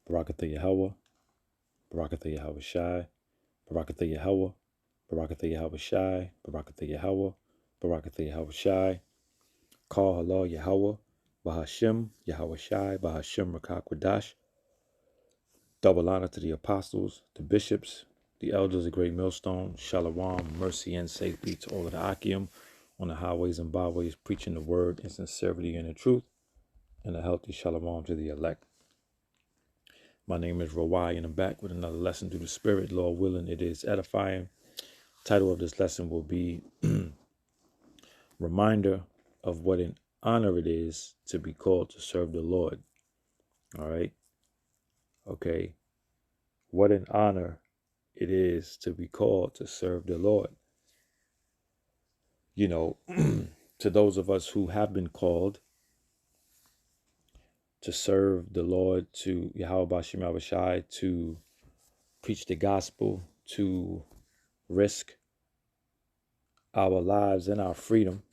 Barakatha Yahawah, Barakatha Yahawashi, Barakatha Yahawah, Barakatha Yahawashi, Barakatha Yahawah, Barakatha Yahawashi, Call Halal Yahawah, Bahashim, Yahawashi, Bahashim Rakakwadash. Double honor to the apostles, the bishops, the elders of Great Millstone. Shalom, mercy, and safety to all of the Akim on the highways and byways, preaching the word in sincerity and in truth, and a healthy shalom to the elect. My name is Rawai, and I'm back with another lesson through the Spirit. Lord willing, it is edifying. Title of this lesson will be Reminder of what an honor it is to be called to serve the Lord. All right. Okay. What an honor it is to be called to serve the Lord. You know, to those of us who have been called to serve the Lord, to Yahawashi, to preach the gospel, to risk our lives and our freedom.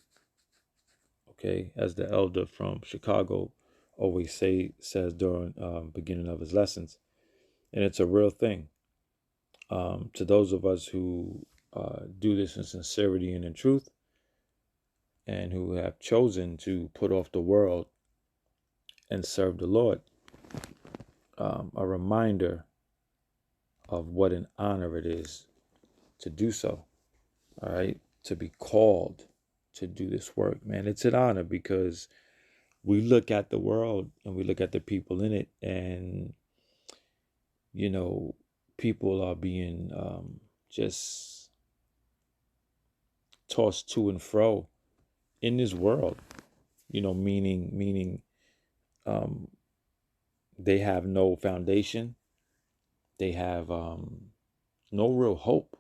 Okay, as the elder from Chicago always says during beginning of his lessons, and it's a real thing. To those of us who do this in sincerity and in truth, and who have chosen to put off the world and serve the Lord, a reminder of what an honor it is to do so. All right, to be called to do this work, man. It's an honor because we look at the world and we look at the people in it, and you know, people are being just tossed to and fro in this world. You know, meaning they have no foundation. They have no real hope.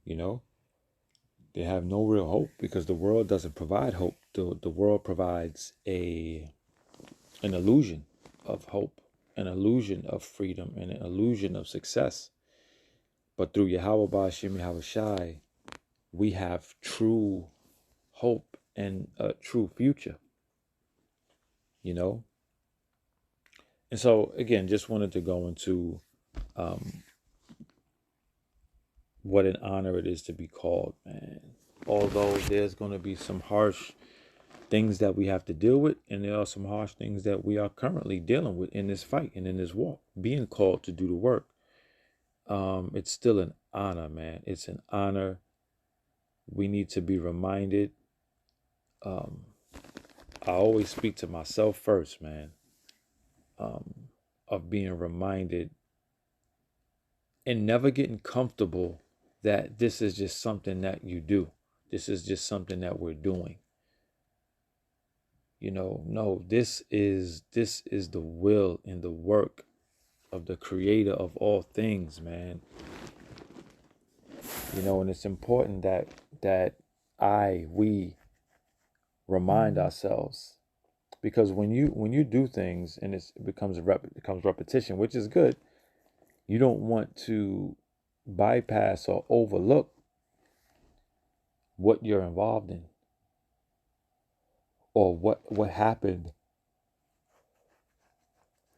You know, they have no real hope because the world doesn't provide hope. The world provides an illusion of hope, an illusion of freedom, and an illusion of success. But through Yahawah Ba'ashim Yahawashi, we have true hope and a true future, you know? And so, again, just wanted to go into what an honor it is to be called, man. Although there's going to be some harsh things that we have to deal with, and there are some harsh things that we are currently dealing with in this fight and in this walk, being called to do the work. It's still an honor, man. It's an honor. We need to be reminded. I always speak to myself first, man, of being reminded and never getting comfortable that this is just something that you do. This is just something that we're doing. You know, no, this is the will and the work of the creator of all things, man. You know, and it's important that we remind ourselves, because when you do things and it becomes repetition, which is good, you don't want to bypass or overlook what you're involved in, or what happened,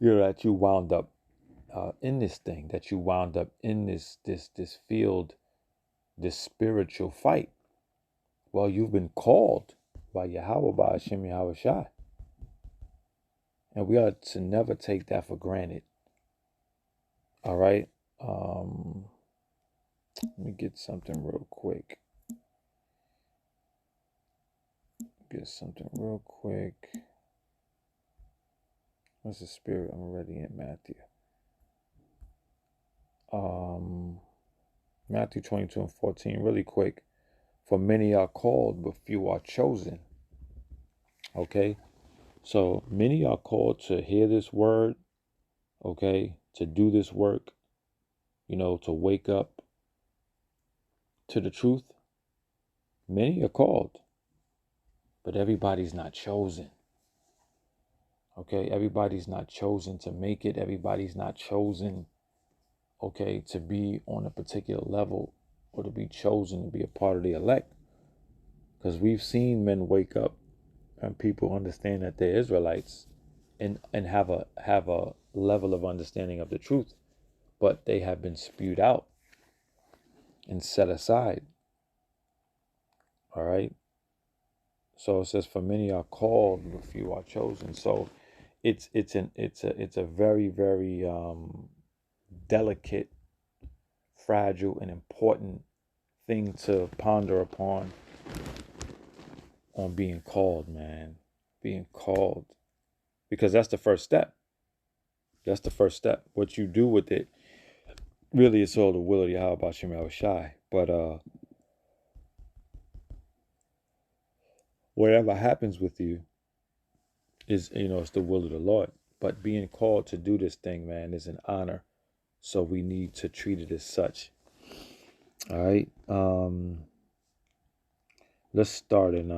you know, that you wound up in this thing, that you wound up in this field, this spiritual fight. Well, you've been called by Yahawah, by Hashem Yahawashi. And we ought to never take that for granted. All right. Let me get something real quick. What's the spirit? I'm already in Matthew. Matthew 22:14, really quick. For many are called, but few are chosen. Okay. So many are called to hear this word, okay, to do this work, you know, to wake up to the truth. Many are called, but everybody's not chosen. Okay, everybody's not chosen to make it. Everybody's not chosen, okay, to be on a particular level or to be chosen to be a part of the elect. Because we've seen men wake up and people understand that they're Israelites, and have a level of understanding of the truth, but they have been spewed out and set aside. All right. So it says, "For many are called, but few are chosen." So it's a very, very delicate, fragile, and important thing to ponder upon on being called, man. Being called, because that's the first step. That's the first step. What you do with it, really, it's all the will of Yahawashi Yahawashi. But whatever happens with you is, it's the will of the Lord. But being called to do this thing, man, is an honor. So we need to treat it as such. All right. Let's start in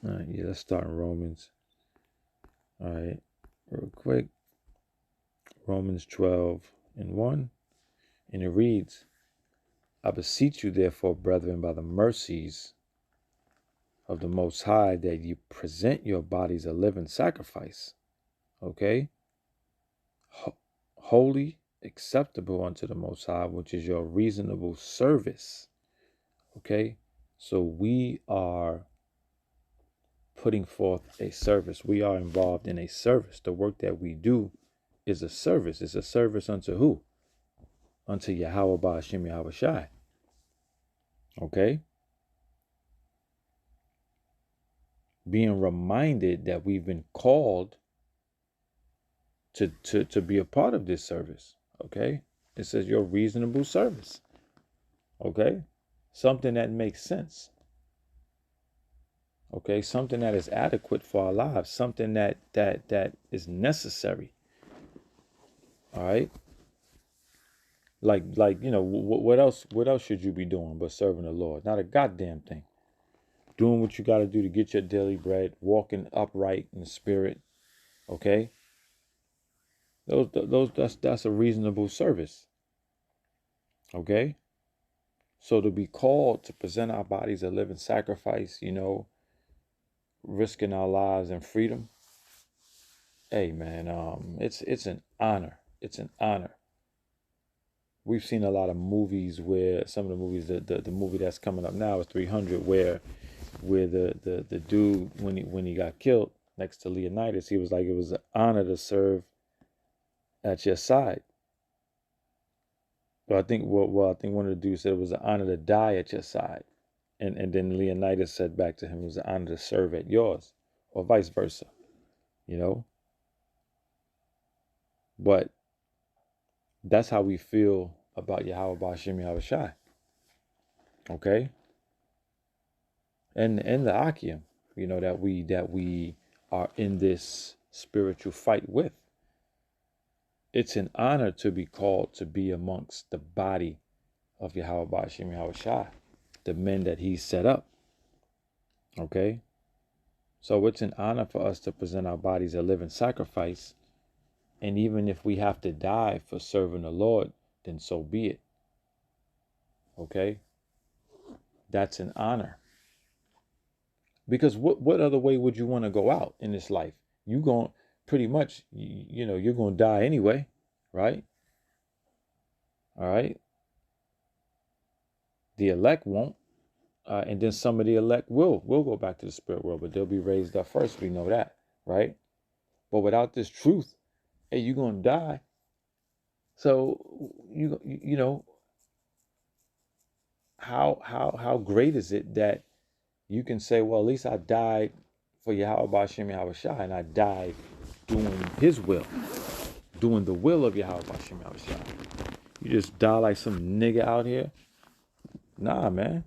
let's start in Romans. All right, real quick. Romans 12:1, and it reads, "I beseech you, therefore, brethren, by the mercies of the Most High, that you present your bodies a living sacrifice, okay, holy, acceptable unto the Most High, which is your reasonable service." Okay, so we are putting forth a service. We are involved in a service. The work that we do is a service. It's a service unto who? Unto Yahawah Ba'ashem Yahawashi. Okay? Being reminded that we've been called to be a part of this service. Okay? It says your reasonable service. Okay? Something that makes sense. Okay? Something that is adequate for our lives. Something that is necessary. All right? Like what else should you be doing but serving the Lord? Not a goddamn thing. Doing what you got to do to get your daily bread, walking upright in the spirit. Okay? That's a reasonable service. Okay? So to be called to present our bodies a living sacrifice, risking our lives and freedom. Hey man, it's an honor. It's an honor. We've seen a lot of movies where some of the movies, the movie that's coming up now is 300, where the dude, when he got killed next to Leonidas, he was like, it was an honor to serve at your side. But I think I think one of the dudes said it was an honor to die at your side. And then Leonidas said back to him, it was an honor to serve at yours, or vice versa, you know? But that's how we feel about Yahawah Ba'ashem Yahawashi. Okay? And the Akim, that we are in this spiritual fight with. It's an honor to be called to be amongst the body of Yahawah Ba'ashem Yahawashi, the men that he set up. Okay? So it's an honor for us to present our bodies a living sacrifice. And even if we have to die for serving the Lord, then so be it. Okay? That's an honor. Because what other way would you want to go out in this life? You going pretty much, you're going to die anyway, right? All right? The elect won't. And then some of the elect will go back to the spirit world, but they'll be raised up first. We know that, right? But without this truth, hey, you're going to die. So, how great is it that you can say, well, at least I died for Yahawah Ba'ashem Yahawashi, and I died doing his will, doing the will of Yahawah Ba'ashem Yahawashi. You just die like some nigga out here? Nah, man.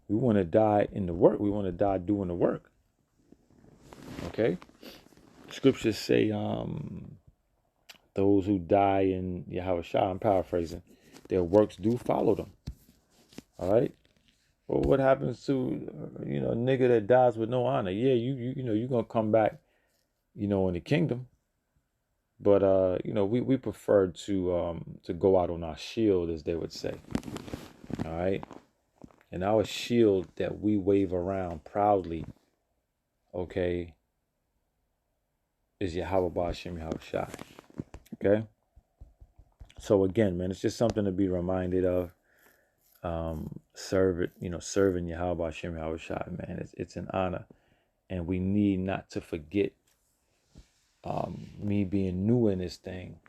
We want to die in the work. We want to die doing the work. Okay? Scriptures say, those who die in Yahawashi, I'm paraphrasing, their works do follow them. All right? Well, what happens to, a nigga that dies with no honor? Yeah, you're going to come back, in the kingdom. But, we prefer to go out on our shield, as they would say. All right? And our shield that we wave around proudly, okay, is Yahawah Hashem Yahawashi. Okay? So again, man, it's just something to be reminded of. Serving Yahawah Hashem Yahawashi, man. It's an honor. And we need not to forget me being new in this thing.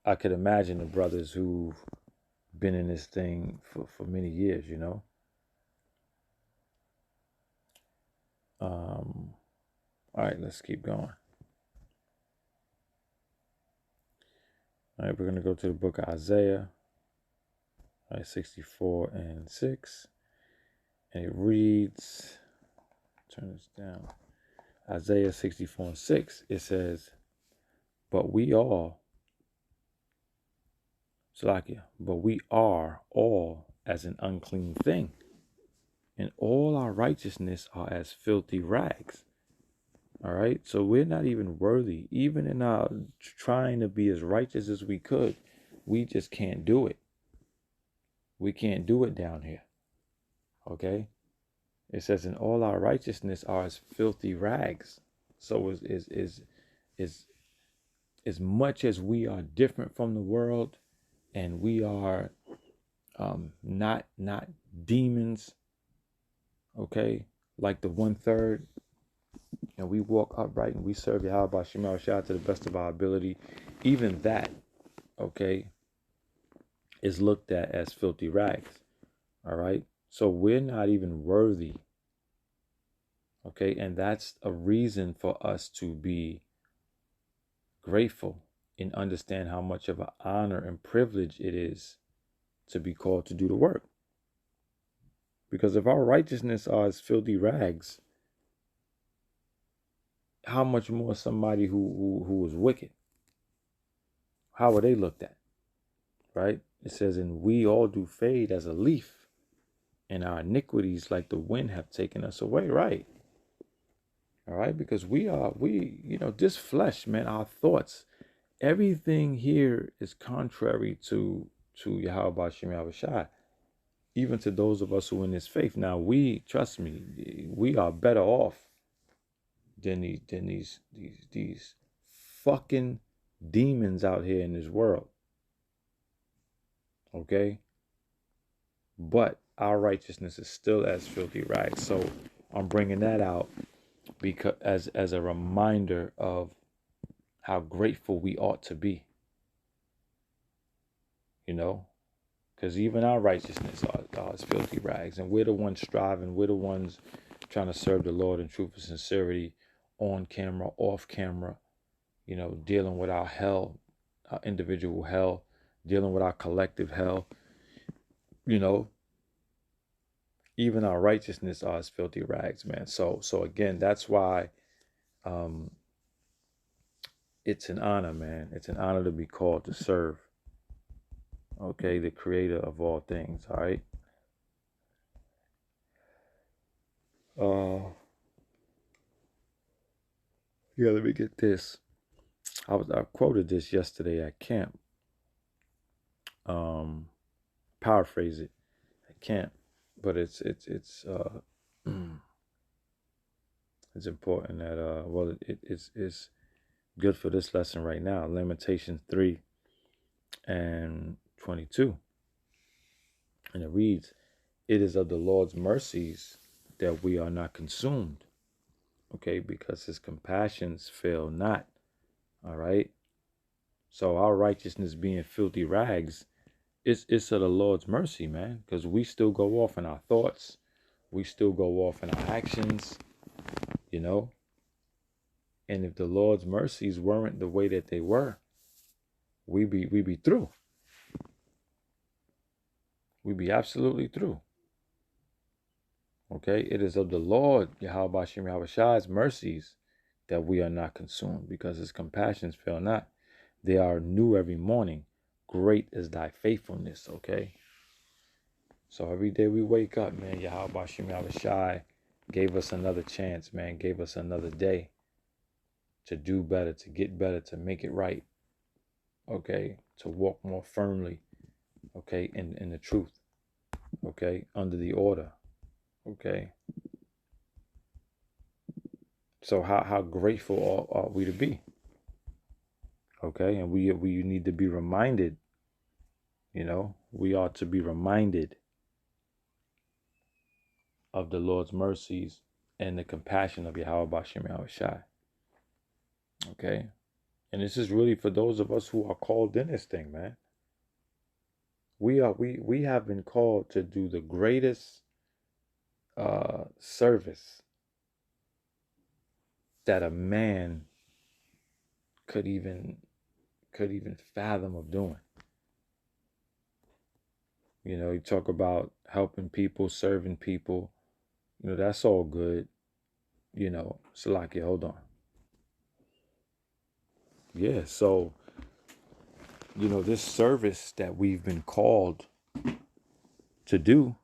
I could imagine the brothers who've been in this thing for many years, All right, let's keep going. All right, we're going to go to the book of Isaiah, all right, 64 and 6. And it reads, turn this down. Isaiah 64 and 6, it says, but we are all as an unclean thing, and all our righteousness are as filthy rags. All right, so we're not even worthy, even in our trying to be as righteous as we could. We just can't do it. We can't do it down here. Okay, it says, and all our righteousness are as filthy rags. So is as much as we are different from the world, and we are not demons, okay, like the 1/3, and we walk upright and we serve Yahawah Hashem Yahawashi to the best of our ability, even that, okay, is looked at as filthy rags. All right, so we're not even worthy, okay, and that's a reason for us to be grateful and understand how much of an honor and privilege it is to be called to do the work. Because if our righteousness are as filthy rags, how much more somebody who was wicked? How are they looked at? Right? It says, and we all do fade as a leaf, and our iniquities like the wind have taken us away. Right? All right? Because this flesh, man, our thoughts, everything here is contrary to Yahawah Hashem Yahawashi. Even to those of us who are in this faith. Now, trust me, we are better off than these fucking demons out here in this world. Okay? But our righteousness is still as filthy rags. So I'm bringing that out because as a reminder of how grateful we ought to be. Because even our righteousness are as filthy rags. And we're the ones striving. We're the ones trying to serve the Lord in truth and sincerity, on camera, off camera, dealing with our hell, our individual hell, dealing with our collective hell. Even our righteousness are as filthy rags, man. So again, that's why it's an honor, man. It's an honor to be called to serve, okay, the creator of all things, all right? Let me get this. I quoted this yesterday at camp. Paraphrase it at camp, but it's it's important that it's good for this lesson right now. Lamentations 3:22, and it reads, "It is of the Lord's mercies that we are not consumed." Okay, because his compassions fail not. All right. So our righteousness being filthy rags, it's of the Lord's mercy, man. Because we still go off in our thoughts, we still go off in our actions, And if the Lord's mercies weren't the way that they were, we be through. We'd be absolutely through. Okay, it is of the Lord, Yahawah Hashem Yahawashi's mercies that we are not consumed, because his compassions fail not. They are new every morning. Great is thy faithfulness, okay? So every day we wake up, man, Yahawah Hashem Yahawashi gave us another chance, man, gave us another day to do better, to get better, to make it right, okay? To walk more firmly, okay, in the truth, okay, under the order, okay? So how grateful are we to be? Okay, and we need to be reminded, we ought to be reminded of the Lord's mercies and the compassion of Yahawashi. Okay, and this is really for those of us who are called in this thing, man. We have been called to do the greatest service that a man could even fathom of doing. You talk about helping people, serving people. That's all good. Salakia, hold on. Yeah, so this service that we've been called to do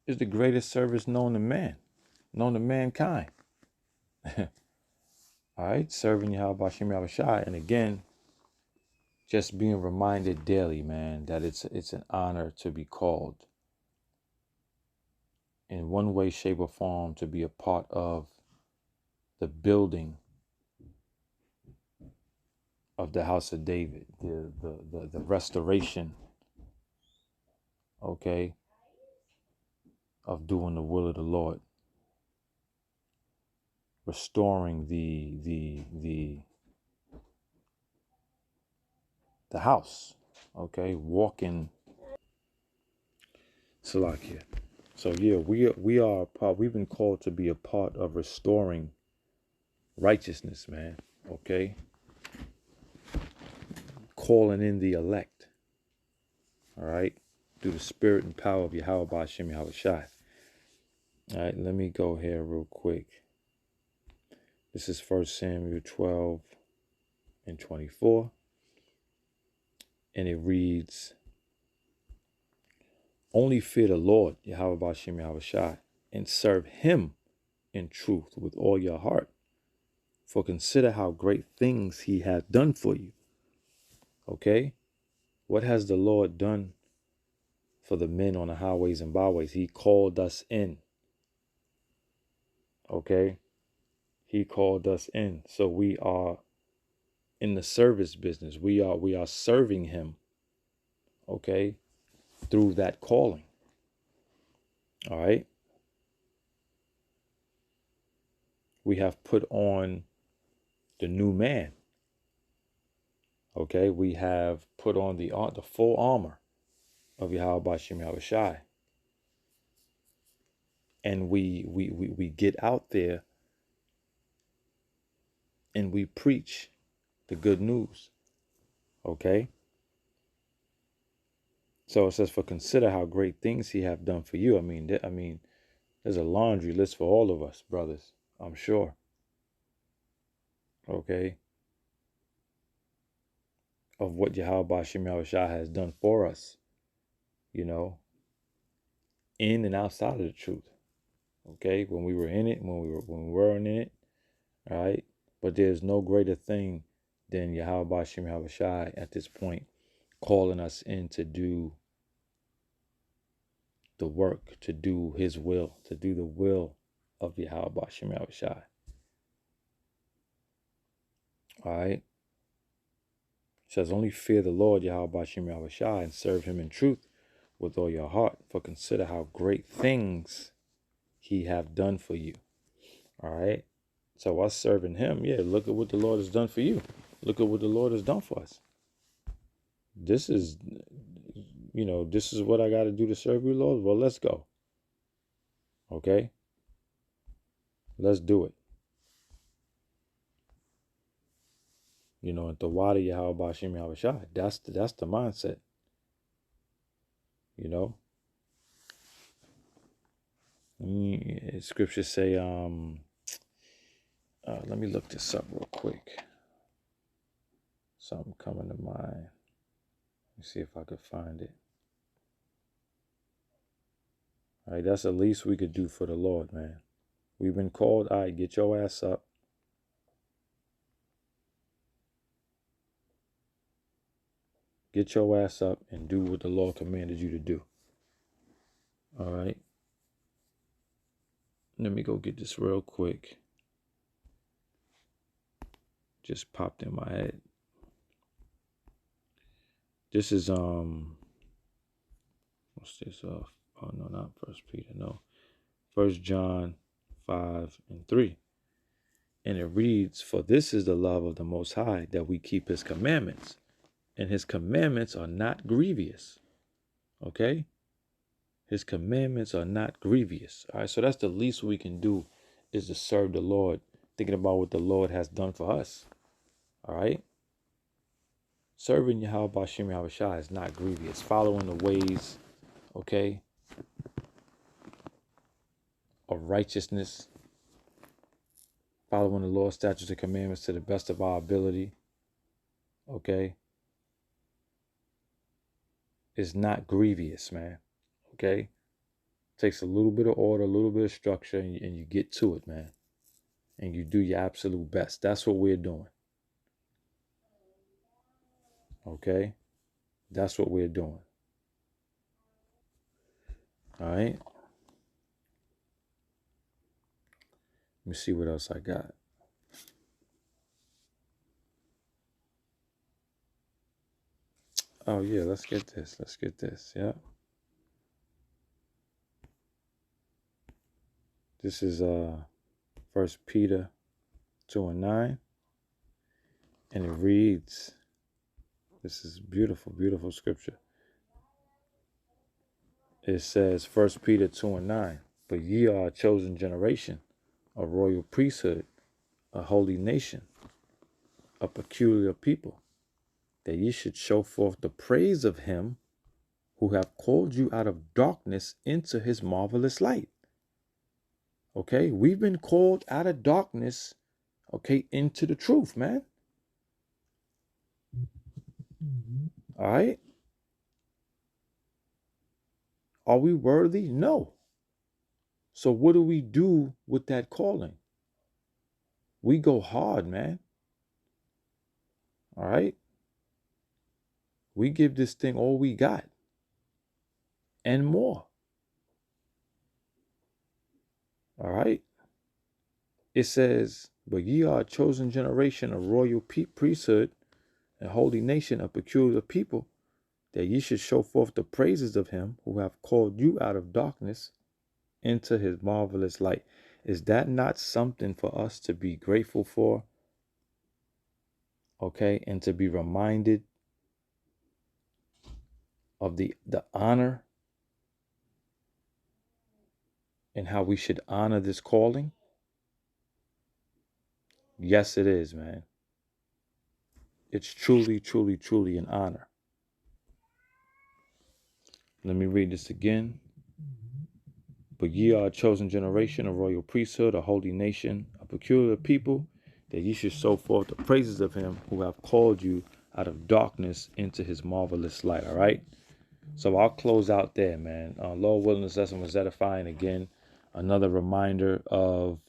is the greatest service known to mankind. All right, serving Yahawashi, and again, just being reminded daily, man, that it's an honor to be called in one way, shape, or form to be a part of the building of the house of David, the restoration, okay, of doing the will of the Lord, restoring the house, okay, walking Salakia. So yeah, we've been called to be a part of restoring righteousness, man. Okay, calling in the elect. All right, through the spirit and power of Yahawashi. All right, let me go here real quick. This is 1 Samuel 12 and 24, and it reads, "Only fear the Lord, Yahawashi, and serve Him in truth with all your heart. For consider how great things He hath done for you." Okay? What has the Lord done for the men on the highways and byways? He called us in. Okay? He called us in. So we are in the service business. We are serving Him. Okay? Through that calling. All right? We have put on the new man. Okay? We have put on the full armor of Yahawashi. And we get out there and we preach the good news. Okay? So it says, "For consider how great things He have done for you." I mean, there's a laundry list for all of us, brothers, I'm sure. Okay? Of what Yahawashi has done for us, in and outside of the truth. Okay? When we were in it, when we weren't in it, all right? But there's no greater thing than Yahawashi at this point calling us in to do the work, to do His will, to do the will of Yahawashi. All right? It says, "Only fear the Lord, Yahawashi, and serve Him in truth with all your heart. For consider how great things He have done for you." All right? So us serving Him, yeah, look at what the Lord has done for you. Look at what the Lord has done for us. This is what I got to do to serve you, Lord. Well, let's go. Okay? Let's do it. At the water Yahawashi, that's the mindset. Scriptures say, let me look this up real quick. Something coming to mind. Let me see if I could find it. All right, that's the least we could do for the Lord, man. We've been called. All right, get your ass up. Get your ass up and do what the Lord commanded you to do. All right. Let me go get this real quick. just popped in my head. This is what's this? Oh no, not First Peter. No, 1 John 5:3, and it reads, "For this is the love of the Most High, that we keep His commandments, and His commandments are not grievous." Okay, His commandments are not grievous. All right, so that's the least we can do, is to serve the Lord, thinking about what the Lord has done for us. All right. Serving Yahawashi is not grievous. Following the ways, okay, of righteousness, following the law, statutes, and commandments to the best of our ability, okay, is not grievous, man. Okay? Takes a little bit of order, a little bit of structure, and you get to it, man. And you do your absolute best. That's what we're doing. Okay? That's what we're doing. All right? Let me see what else I got. Oh, yeah, let's get this. Let's get this. Yeah. This is 1 Peter 2:9. And it reads, this is beautiful, beautiful scripture. It says, 1 Peter 2:9, "But ye are a chosen generation, a royal priesthood, a holy nation, a peculiar people, that ye should show forth the praise of him who have called you out of darkness into his marvelous light." Okay, we've been called out of darkness, okay, into the truth, man. All right. Are we worthy? No. So what do we do with that calling? We go hard, man. All right. We give this thing all we got and more. All right. It says, "But ye are a chosen generation, a royal priesthood, a holy nation, a peculiar people, that ye should show forth the praises of him who have called you out of darkness into his marvelous light." Is that not something for us to be grateful for? Okay, and to be reminded of the honor and how we should honor this calling? Yes, it is, man. It's truly, truly, truly an honor. Let me read this again. "But ye are a chosen generation, a royal priesthood, a holy nation, a peculiar people, that ye should show forth the praises of him who have called you out of darkness into his marvelous light." All right. So I'll close out there, man. Lord willing, this lesson was edifying. Again, another reminder of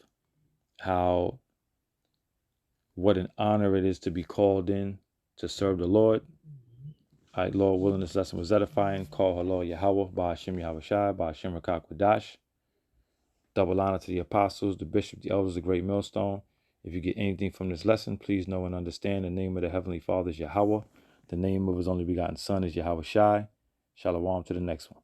what an honor it is to be called in to serve the Lord. All right, Lord willing, this lesson was edifying. Call her Lord Yahawah, by Hashem Yahawashi, by Hashem Rakakwadash. Double honor to the apostles, the bishop, the elders, the great millstone. If you get anything from this lesson, please know and understand the name of the Heavenly Father is Yahawah. The name of his only begotten Son is Yahawashi. Shalom to the next one.